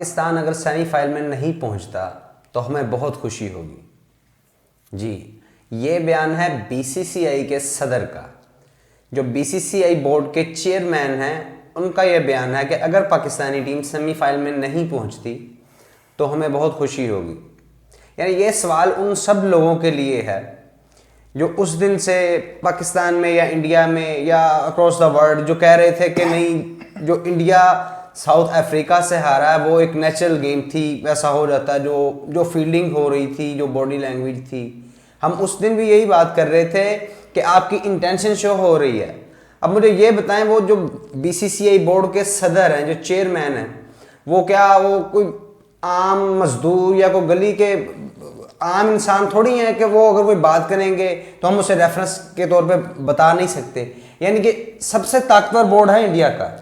पाकिस्तान अगर सेमीफाइनल में नहीं पहुंचता तो हमें बहुत खुशी होगी। जी, ये बयान है बीसीसीआई के सदर का। जो बीसीसीआई बोर्ड के चेयरमैन हैं उनका यह बयान है कि अगर पाकिस्तानी टीम सेमीफाइनल में नहीं पहुंचती तो हमें बहुत खुशी होगी। यानी ये सवाल उन सब लोगों के लिए है जो उस दिन से पाकिस्तान में या इंडिया में या अक्रॉस द वर्ल्ड जो कह रहे थे कि नहीं, जो इंडिया साउथ अफ्रीका से हारा है वो एक नेचुरल गेम थी, वैसा हो जाता, जो फील्डिंग हो रही थी, जो बॉडी लैंग्वेज थी। हम उस दिन भी यही बात कर रहे थे कि आपकी इंटेंशन शो हो रही है। अब मुझे ये बताएं, वो जो बीसीसीआई बोर्ड के सदर हैं, जो चेयरमैन हैं, वो क्या वो कोई आम मजदूर या कोई गली के आम इंसान थोड़ी हैं कि वो अगर कोई बात करेंगे तो हम उसे रेफरेंस के तौर पे बता नहीं सकते। यानी कि सबसे ताकतवर बोर्ड है इंडिया का।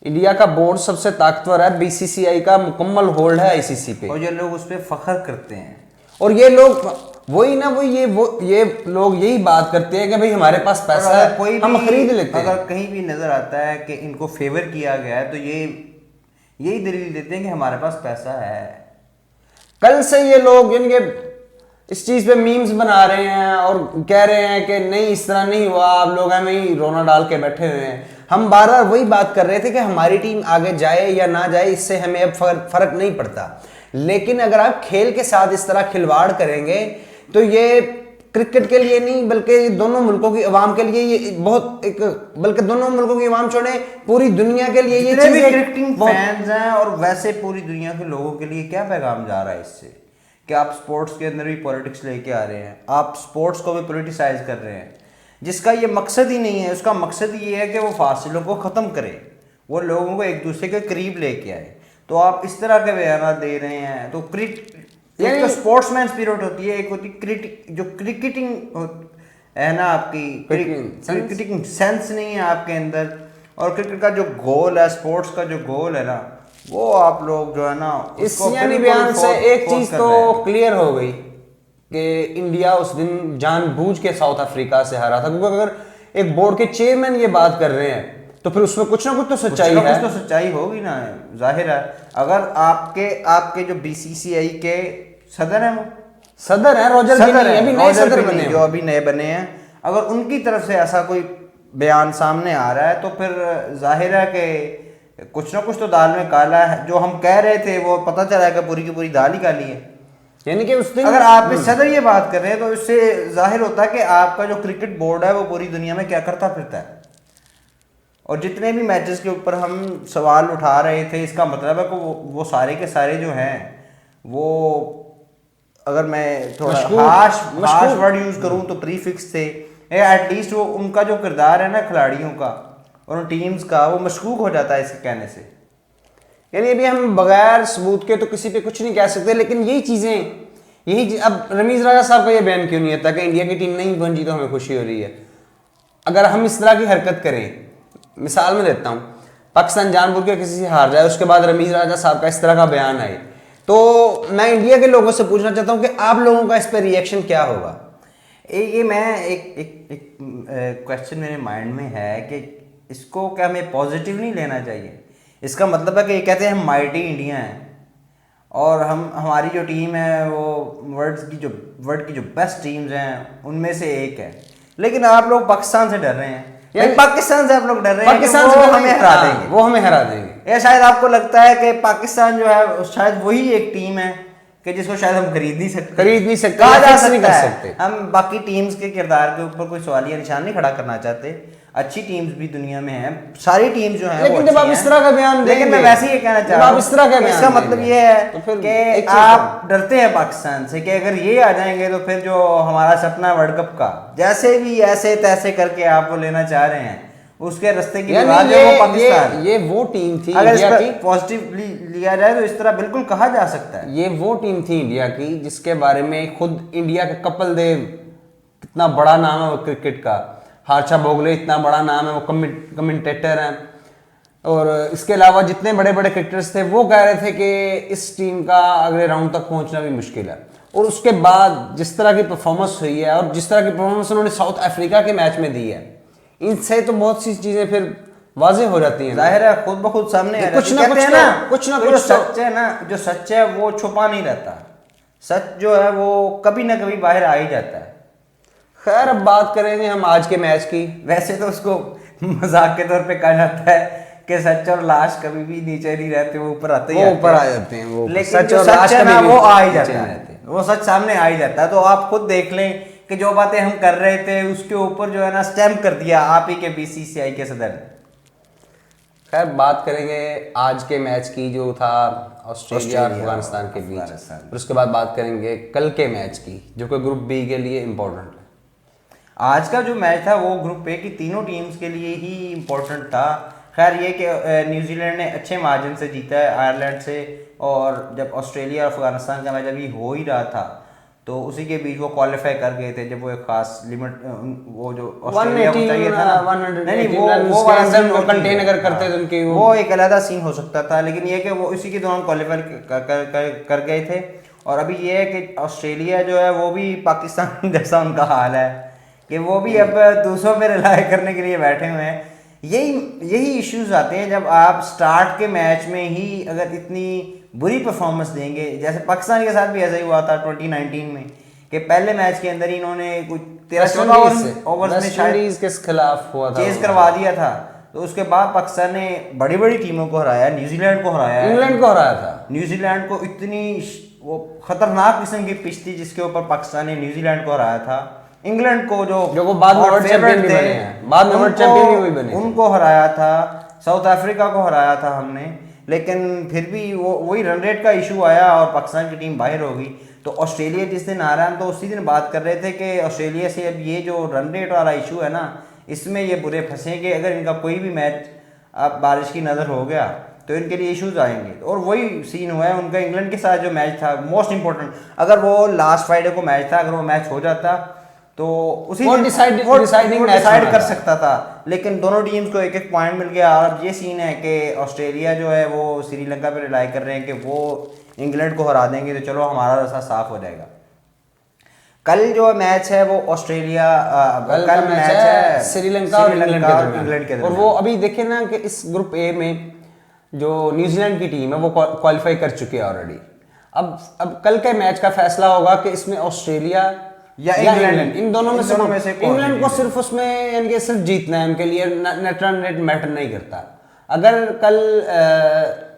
इंडिया का बोर्ड सबसे ताकतवर है, बीसीसीआई का मुकम्मल होल्ड है आईसीसी पे, और ये लोग उस पर फख्र करते हैं। और ये लोग वही ना ये लोग यही बात करते हैं कि भाई हमारे पास पैसा है, कोई हम खरीद लेते हैं। अगर कहीं भी नजर आता है कि इनको फेवर किया गया है तो यही दलील देते हैं कि हमारे पास पैसा है। कल से ये लोग यानी कि इस चीज पे मीम्स बना रहे हैं और कह रहे हैं कि नहीं इस तरह नहीं हुआ, आप लोग हमें ही रोना डाल के बैठे हुए हैं। हम बार बार वही बात कर रहे थे कि हमारी टीम आगे जाए या ना जाए इससे हमें अब फर्क नहीं पड़ता, लेकिन अगर आप खेल के साथ इस तरह खिलवाड़ करेंगे तो ये क्रिकेट के लिए नहीं बल्कि दोनों मुल्कों की आवाम के लिए ये बहुत एक, बल्कि दोनों मुल्कों की आवाम छोड़े पूरी दुनिया के लिए ये क्रिकेटिंग फैंस हैं और वैसे पूरी दुनिया के लोगों के लिए क्या पैगाम जा रहा है इससे कि आप स्पोर्ट्स के अंदर भी पॉलिटिक्स लेके आ रहे हैं, आप स्पोर्ट्स को भी पॉलिटिसाइज कर रहे हैं, जिसका ये मकसद ही नहीं है। उसका मकसद ये है कि वो फासिलों को ख़त्म करे, वो लोगों को एक दूसरे के करीब लेके आए। तो आप इस तरह के बयान दे रहे हैं तो एक तो स्पोर्ट्समैन स्पिरिट होती है, एक होती जो क्रिकेटिंग है ना, आपकी क्रिकेटिंग सेंस नहीं है आपके अंदर, और क्रिकेट का जो गोल है, स्पोर्ट्स का जो गोल है ना, वो आप लोग जो है ना इस यानी बयान से एक चीज तो क्लियर हो गई कि इंडिया उस दिन जानबूझ के साउथ अफ्रीका से हारा था, क्योंकि अगर एक बोर्ड के चेयरमैन ये बात कर रहे हैं तो फिर उसमें कुछ ना कुछ तो सच्चाई है। कुछ तो सच्चाई होगी ना, जाहिर है। अगर आपके जो बीसीसीआई के सदर हैं, वो सदर हैं रोजर बिन्नी, अभी नए सदर बने, जो अभी नए बने हैं, अगर उनकी तरफ से ऐसा कोई बयान सामने आ रहा है तो फिर जाहिर है कि कुछ ना कुछ तो दाल में काला है। जो हम कह रहे थे वो पता चला है कि पूरी की पूरी दाल ही काली है। यानी कि उस दिन अगर आपके सदर ये बात कर रहे हैं तो इससे जाहिर होता है कि आपका जो क्रिकेट बोर्ड है वो पूरी दुनिया में क्या करता फिरता है। और जितने भी मैचेस के ऊपर हम सवाल उठा रहे थे, इसका मतलब है कि वो सारे के सारे जो हैं, वो अगर मैं थोड़ा हार्श वर्ड यूज करूं तो प्रीफिक्स थे। एटलीस्ट वो उनका जो किरदार है ना खिलाड़ियों का और उन टीम्स का, वो मशकूक हो जाता है इसके कहने से। यानी अभी हम बगैर सबूत के तो किसी पे कुछ नहीं कह सकते, लेकिन यही अब रमीज राजा साहब का ये बयान क्यों नहीं आता कि इंडिया की टीम नहीं पहुंची तो हमें खुशी हो रही है। अगर हम इस तरह की हरकत करें, मिसाल में देता हूं, पाकिस्तान जानबूझ के किसी से हार जाए, उसके बाद रमीज राजा साहब का इस तरह का बयान आए, तो मैं इंडिया के लोगों से पूछना चाहता हूं कि आप लोगों का इस पर रिएक्शन क्या होगा। ये मैं एक क्वेश्चन मेरे माइंड में है कि इसको क्या हमें पॉजिटिव नहीं लेना चाहिए। इसका मतलब है कि ये कहते हैं हम माइटी इंडिया हैं और हमारी जो टीम है वो वर्ल्ड की जो बेस्ट टीम्स हैं उनमें से एक है, लेकिन आप लोग पाकिस्तान से डर रहे हैं। पाकिस्तान से आप लोग डर रहे हैं कि वो हमें हरा देंगे, वो हमें हरा देंगे। या शायद आपको लगता है कि पाकिस्तान जो है शायद वही एक टीम है कि जिसको शायद हम खरीद नहीं सकते, कहा जा सकता है। हम बाकी टीम्स के किरदार के ऊपर कोई सवालिया निशान नहीं खड़ा करना चाहते। अच्छी टीम्स भी दुनिया में हैं, सारी टीम्स जो हैं, लेकिन जब आप इस तरह का बयान देंगे, लेकिन मैं वैसे ही कहना चाह रहा हूं, इस तरह का इसका मतलब ये है कि आप डरते हैं पाकिस्तान से कि अगर ये आ जाएंगे तो फिर जो हमारा सपना वर्ल्ड कप का, जैसे भी ऐसे तैसे करके आप वो लेना चाह रहे हैं, उसके रास्ते की दीवार है वो पाकिस्तान। ये वो टीम थी अगर इंडिया की पॉजिटिवली लिया जाए तो इस तरह बिल्कुल कहा जा सकता है। ये वो टीम थी इंडिया की जिसके बारे में खुद इंडिया के कपिल देव, कितना बड़ा नाम है वो क्रिकेट का, हर्षा भोगले इतना बड़ा नाम है, वो कमेंटेटर हैं, और इसके अलावा जितने बड़े बड़े क्रिकेटर्स थे वो कह रहे थे कि इस टीम का अगले राउंड तक पहुंचना भी मुश्किल है। और उसके बाद जिस तरह की परफॉर्मेंस हुई है और जिस तरह की परफॉर्मेंस उन्होंने साउथ अफ्रीका के मैच में दी है, इनसे तो बहुत सी चीज़ें फिर वाज़ेह हो जाती हैं। जाहिर है खुद ब खुद सामने आ कुछ जाती ना कहते कुछ हैं तो- ना, कुछ ना जो कुछ तो- सच है ना, जो सच है वो छुपा नहीं रहता, सच जो है वो कभी ना कभी बाहर आ ही जाता है। खैर अब बात करेंगे हम आज के मैच की। वैसे तो उसको मजाक के तौर पे कहा जाता है कि सच और लाश कभी भी नीचे नहीं रहते, वो ऊपर आते ही वो आते ऊपर हैं। आ जाते हैं, वो लेकिन सच जो और सच लाश है कभी ना भी वो आ ही नीचे जाता नहीं है, रहते। वो सच सामने आ ही जाता है। तो आप खुद देख लें कि जो बातें हम कर रहे थे उसके ऊपर जो है ना स्टैम्प कर दिया आप ही के बीसीसीआई के सदर ने। खैर बात करेंगे आज के मैच की जो था ऑस्ट्रेलिया और ऑस्ट्रेलिया अफगानिस्तान के बीच, अफगानिस्तान। और उसके बाद बात करेंगे कल के मैच की जो कि ग्रुप बी के लिए इम्पोर्टेंट है। आज का जो मैच था वो ग्रुप ए की तीनों टीम्स के लिए ही इम्पोर्टेंट था। खैर ये कि न्यूजीलैंड ने अच्छे मार्जिन से जीता है आयरलैंड से, और जब ऑस्ट्रेलिया और अफगानिस्तान का मैच अभी हो ही रहा था तो उसी के बीच वो क्वालिफाई कर गए थे, जब वो एक खास लिमिट वो जो ऑस्ट्रेलिया को चाहिए था ना, 118 नहीं runs वो के वाला अंदर सीन वो होती contain है। अगर करते हाँ, तो उनकी वो एक अलग सीन हो सकता था, लेकिन ये कि वो इसी के दौरान क्वालिफाई कर गए थे। और अभी ये है कि ऑस्ट्रेलिया जो है वो भी पाकिस्तान जैसा उनका हाल है कि वो भी अब दूसरों पे रिलाय करने के लिए बैठे हुए हैं। यही इश्यूज आते हैं जब आप स्टार्ट के मैच में ही अगर इतनी बुरी परफॉर्मेंस देंगे, जैसे पाकिस्तान के साथ भी ऐसा ही हुआ था 2019 में कि पहले मैच के अंदर ही इन्होंने कुछ 13-14 ओवर्स में शायद इंडीज के खिलाफ हुआ था, चेज करवा दिया था। तो उसके बाद पाकिस्तान ने बड़ी बड़ी टीमों को हराया, न्यूजीलैंड को हराया, इंग्लैंड को हराया था। न्यूजीलैंड को इतनी वो खतरनाक किस्म की पिच थी जिसके ऊपर पाकिस्तान ने न्यूजीलैंड को हराया था। इंग्लैंड को जो वो बाद में hot वर्ल्ड चैंपियन favorite भी थे, बने हैं, बाद में वर्ल्ड चैंपियन भी वही बने थे। उनको हराया था। साउथ अफ्रीका को हराया था हमने, लेकिन फिर भी वो वही रन रेट का इशू आया और पाकिस्तान की टीम बाहर हो गई। तो ऑस्ट्रेलिया जिस दिन आ रहा है, हम तो उसी दिन बात कर रहे थे कि ऑस्ट्रेलिया से अब ये जो रन रेट वाला इशू है ना, इसमें ये बुरे फंसे कि अगर इनका कोई भी मैच अब बारिश की नज़र हो गया तो इनके लिए इश्यूज आएंगे। और वही सीन हुआ है उनका इंग्लैंड के साथ जो मैच था मोस्ट इंपॉर्टेंट। अगर वो लास्ट फ्राइडे को मैच था, अगर वो मैच हो जाता तो उसी वो दिन डिसाइडिंग मैच डिसाइड होना कर था। सकता था, लेकिन दोनों टीम्स को एक एक पॉइंट मिल गया। और अब ये सीन है कि ऑस्ट्रेलिया जो है वो श्रीलंका पे रिलाई कर रहे हैं कि वो इंग्लैंड को हरा देंगे तो चलो हमारा रास्ता साफ हो जाएगा। कल जो मैच है वो ऑस्ट्रेलिया कल मैच है श्रीलंका और इंग्लैंड के इंग्लैंड के दरमियान। और वो अभी देखे ना कि इस ग्रुप ए में जो न्यूजीलैंड की टीम है वो क्वालिफाई कर चुकी है ऑलरेडी। अब कल के मैच का फैसला होगा कि इसमें ऑस्ट्रेलिया या इंग्लैंड, इन दोनों में से इंग्लैंड को सिर्फ उसमें यानी कि सिर्फ जीतना है, उनके लिए नेट रन रेट मैटर नहीं करता। अगर कल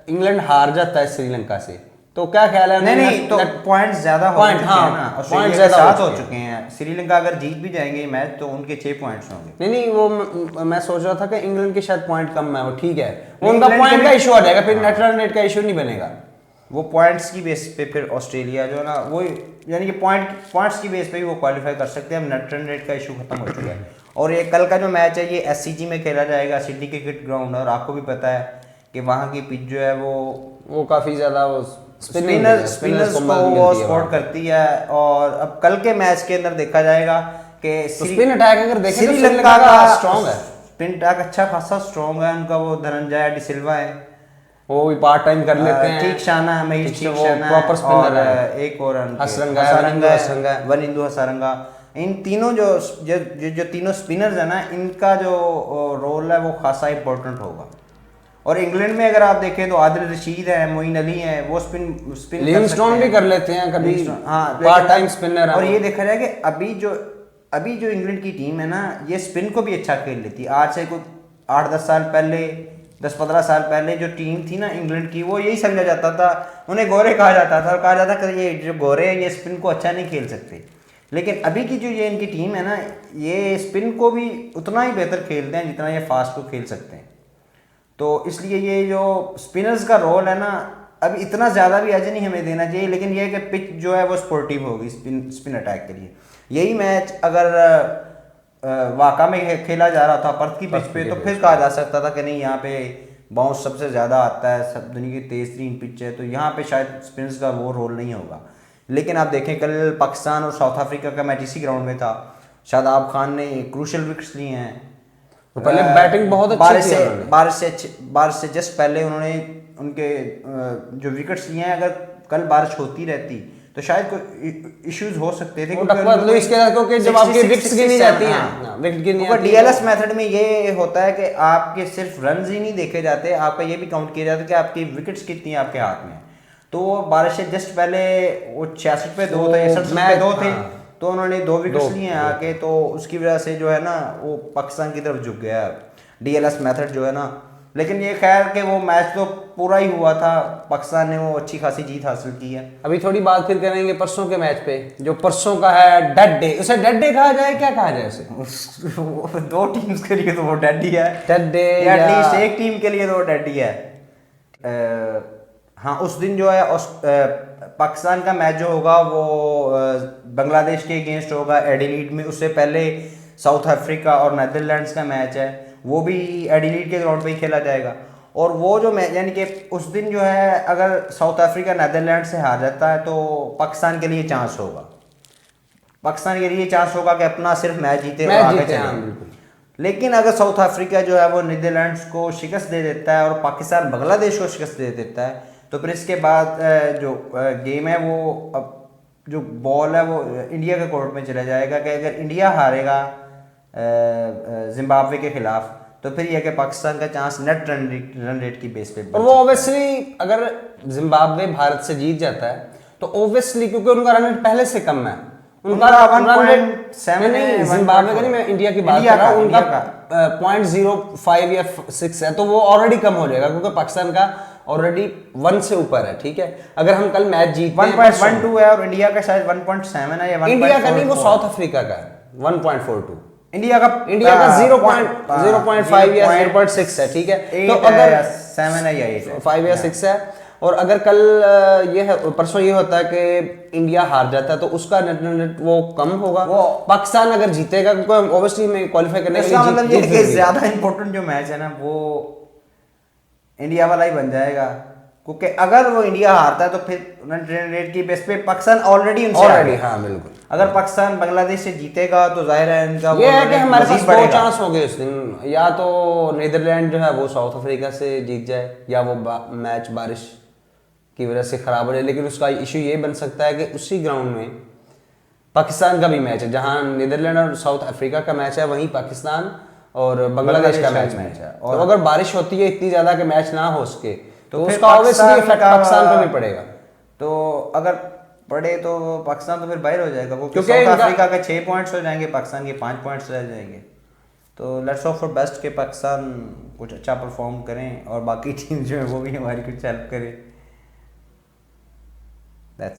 इंग्लैंड हार जाता है श्रीलंका से तो क्या ख्याल है? नहीं तो पॉइंट्स ज्यादा हो चुके हैं ना, ऑस्ट्रेलिया के साथ हो चुके हैं। श्रीलंका अगर जीत भी जाएंगे मैच तो उनके 6 पॉइंट्स होंगे। नहीं वो मैं सोच रहा था कि इंग्लैंड के शायद पॉइंट कम है, वो ठीक है, वो उनका पॉइंट का इशू आ जाएगा, फिर नेट रन रेट का इशू नहीं बनेगा। वो पॉइंट्स की बेस पे फिर ऑस्ट्रेलिया जो है ना वो यानी कि पॉइंट्स की बेस पे ही वो क्वालिफाई कर सकते हैं। अब नेट रन रेट का इशू खत्म हो चुका है। और ये कल का जो मैच है ये एससीजी में खेला जाएगा, सिडनी क्रिकेट ग्राउंड। और आपको भी पता है कि वहाँ की पिच जो है वो काफ़ी ज़्यादा वो स्पिनर्स को वो सपोर्ट करती है। और अब कल के मैच के अंदर देखा जाएगा कि स्पिन अटैक अगर देखें तो श्रीलंका का स्ट्रॉन्ग है, स्पिन अटैक अच्छा खासा स्ट्रॉन्ग है उनका। वो धनंजय डिसिल्वा है, वो भी पार्ट टाइम कर लेते हैं। ठीक शाना महेश ठीक शाना प्रॉपर स्पिनर है। एक और हसरंगा वनिंदु हसरंगा। इन तीनों जो तीनों स्पिनर्स है ना, इनका जो रोल है वो खासा इंपॉर्टेंट होगा। और इंग्लैंड में अगर आप देखें तो आदिल रशीद है, मोइन अली है, वो स्पिन लिविंगस्टोन भी कर लेते हैं कभी, हाँ पार्ट टाइम स्पिनर है। और ये देखा जाए कि अभी जो इंग्लैंड की टीम है ना, ये स्पिन को भी अच्छा खेल लेती है। आज से कुछ 8-10 साल पहले, 10-15 साल पहले जो टीम थी ना इंग्लैंड की, वो यही समझा जाता था, उन्हें गोरे कहा जाता था और कहा जाता कि ये जो गोरे हैं ये स्पिन को अच्छा नहीं खेल सकते। लेकिन अभी की जो ये इनकी टीम है ना, ये स्पिन को भी उतना ही बेहतर खेलते हैं जितना ये फास्ट को खेल सकते हैं। तो इसलिए ये जो स्पिनर्स का रोल है ना, अब इतना ज़्यादा भी एज नहीं हमें देना चाहिए, लेकिन ये है कि पिच जो है वो स्पोर्टिव होगी स्पिन अटैक के लिए। यही मैच अगर वाका में खेला जा रहा था पर्थ की पिच पे, तो फिर कहा जा सकता था कि नहीं यहाँ पे बाउंस सबसे ज़्यादा आता है, सब दुनिया की तेज़ तरीन पिच है, तो यहाँ पे शायद स्पिनर्स का वो रोल नहीं होगा। लेकिन आप देखें कल पाकिस्तान और साउथ अफ्रीका का मैच इसी ग्राउंड में था। शादाब खान ने क्रूशल विकेट्स लिए हैं। तो पहले बैटिंग बहुत अच्छी थी, बारिश से जस्ट पहले उन्होंने उनके जो विकेट्स लिए हैं, अगर कल बारिश होती रहती तो शायद कोई इश्यूज हो सकते थे, मतलब इसके साथ क्योंकि जब आपकी विकेट्स गिनी जाती हैं, विकेट गिनी क्योंकि डीएलएस मेथड में ये होता है कि आपके सिर्फ रन्स ही नहीं देखे जाते, आपका ये भी काउंट किया जाता है कि आपकी विकेट्स कितनी है आपके हाथ में। तो बारिश से जस्ट पहले वो 66 पे 2 थे, 67 पे 2 थे, तो उन्होंने 2 विकेट्स लिए हैं आके, तो उसकी वजह से जो है ना वो पाकिस्तान की तरफ झुक गया डीएलएस मेथड जो है ना। लेकिन ये खैर कि वो मैच तो पूरा ही हुआ था, पाकिस्तान ने वो अच्छी खासी जीत हासिल की है। अभी थोड़ी बात फिर करेंगे परसों के मैच पे, जो परसों का है डेड डे। उसे डेड डे कहा जाए, क्या कहा जाए उसे? 2 टीम्स के लिए तो वो डेड ही है, डेड डे, एटलीस्ट एक टीम के लिए तो वो डेड ही है। हाँ, उस दिन जो है पाकिस्तान का मैच जो होगा वो बांग्लादेश के अगेंस्ट होगा एडिलीड में। उससे पहले साउथ अफ्रीका और नीदरलैंड्स का मैच है, वो भी एडिलीड के ग्राउंड पे ही खेला जाएगा। और वो जो मैच यानी कि उस दिन जो है अगर साउथ अफ्रीका नीदरलैंड से हार जाता है तो पाकिस्तान के लिए चांस होगा, पाकिस्तान के लिए चांस होगा कि अपना सिर्फ मैच जीते और आगे चले। लेकिन अगर साउथ अफ्रीका जो है वो नीदरलैंड्स को शिकस्त दे देता है और पाकिस्तान बांग्लादेश को शिकस्त दे देता है, तो फिर इसके बाद जो गेम है वो अब जो बॉल है वो इंडिया के कोर्ट में चला जाएगा कि अगर इंडिया हारेगा जिम्बाब्वे के खिलाफ तो फिर यह कि पाकिस्तान का चांस नेट रन रेट की बेस पे। और वो ऑब्वियसली अगर जिम्बाब्वे भारत से जीत जाता है तो ऑब्वियसली, क्योंकि उनका रन रेट पहले से कम है, उनका रन रेट 7 नहीं, जिम्बाब्वे का नहीं, मैं इंडिया की बात कर रहा हूँ, उनका 0.05 या 6 है, तो वो ऑलरेडी कम हो जाएगा क्योंकि पाकिस्तान का ऑलरेडी 1 से ऊपर है। ठीक है, अगर हम कल मैच जीतते हैं 1.12 है और इंडिया का शायद 1.7 है या 1.44। इंडिया का नहीं, वो साउथ अफ्रीका का है 1.42, इंडिया का 0.5 या 0.6 है। ठीक है, तो अगर 7 है या 8 है, 5 या 6 है, और अगर कल ये है परसों ये होता है कि इंडिया हार जाता है तो उसका नेट वो कम होगा, वो पाकिस्तान अगर जीतेगा, क्योंकि ऑब्वियसली में क्वालिफाई करने के लिए मतलब ये कि ज्यादा इंपॉर्टेंट जो मैच है ना वो इंडिया वाला ही बन जाएगा, क्योंकि अगर वो इंडिया हारता है तो फिर रन रेट की बेस पे पाकिस्तान ऑलरेडी हाँ बिल्कुल, अगर पाकिस्तान बांग्लादेश से जीतेगा तो जाहिर है इनका ये है कि हमारे पास 2 चांस होंगे उस दिन, या तो नीदरलैंड जो है वो साउथ अफ्रीका से जीत जाए या वो मैच बारिश की वजह से खराब हो जाए। लेकिन उसका इशू ये बन सकता है कि उसी ग्राउंड में पाकिस्तान का भी मैच है, जहां नीदरलैंड और साउथ अफ्रीका का मैच है वहीं पाकिस्तान और बांग्लादेश का मैच है। और अगर बारिश होती है इतनी ज्यादा कि मैच ना हो सके तो उसका ऑब्वियसली इफेक्ट पाकिस्तान पर भी पड़ेगा। तो अगर पड़े तो पाकिस्तान तो फिर बाहर हो जाएगा, क्योंकि साउथ अफ्रीका के 6 पॉइंट्स हो जाएंगे, पाकिस्तान के 5 पॉइंट्स रह जाएंगे। तो लेट्स होप फॉर बेस्ट के पाकिस्तान कुछ अच्छा परफॉर्म करें और बाकी टीम जो है वो भी हमारी कुछ हेल्प करे।